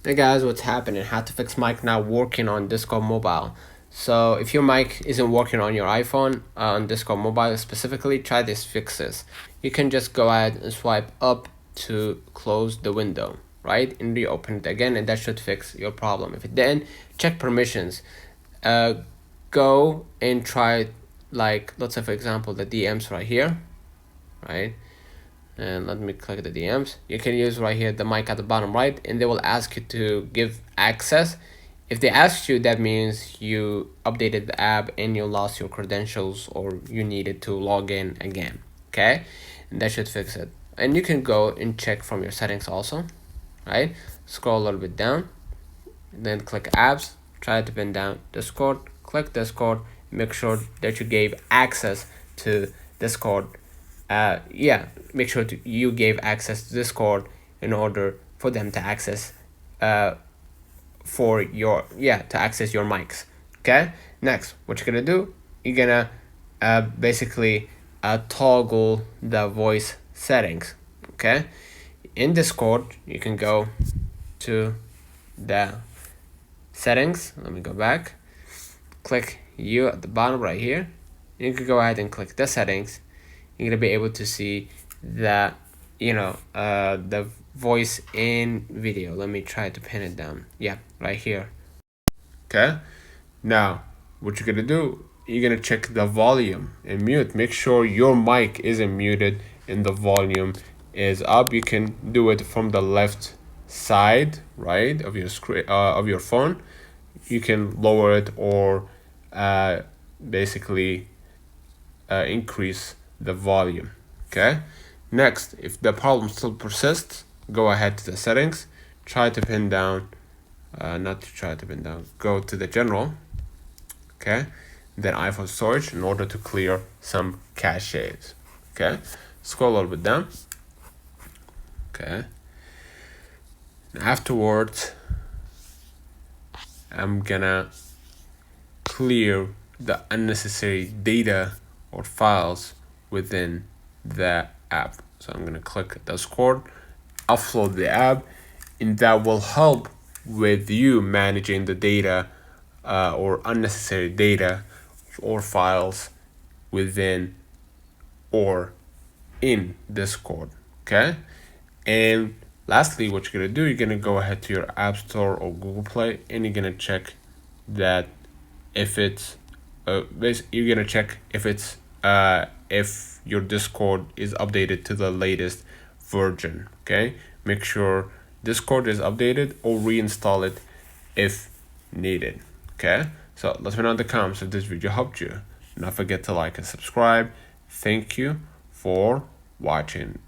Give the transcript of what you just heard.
Hey guys, what's happening? How to fix mic not working on Discord mobile. So if your mic isn't working on your iPhone, on Discord mobile specifically, try these fixes. You can just go ahead and swipe up to close the window, right? And reopen it again, and that should fix your problem. If it didn't, check permissions. Uh, Go and try, like, let's say for example, the DMs right here, right? And let me click the DMs. You can use right here the mic at the bottom right, and they will ask you to give access. If they ask you, that means you updated the app and you lost your credentials, or you needed to log in again. Okay, and that should fix it. And you can go and check from your settings also, right? Scroll a little bit down, then click apps, try to pin down Discord, click Discord, make sure that you gave access to Discord. Make sure you gave access to Discord in order for them to access to access your mics. Okay, next what you're gonna do, you're gonna basically toggle the voice settings. Okay, in Discord you can go to the settings. Let me go back, click you at the bottom right here. You can go ahead and click the settings. You're gonna be able to see the the voice in video. Let me try to pin it down. Yeah, right here. Okay, now what you're gonna do, you're gonna check the volume and mute. Make sure your mic isn't muted and the volume is up. You can do it from the left side, right, of your screen, of your phone. You can lower it or basically increase the volume. Okay, next, if the problem still persists, go ahead to the settings, try to pin down go to the general. Okay, then iPhone storage in order to clear some caches. Okay, scroll a little bit down. Okay, afterwards I'm gonna clear the unnecessary data or files within the app. So I'm gonna click Discord, upload the app, and that will help with you managing the data or unnecessary data or files within or in Discord. Okay, and lastly, what you're gonna do, you're gonna go ahead to your App Store or Google Play, and you're gonna check that if it's you're gonna check if your Discord is updated to the latest version. Okay, make sure Discord is updated or reinstall it if needed. Okay, so let me know in the comments if this video helped you. Not forget to like and subscribe. Thank you for watching.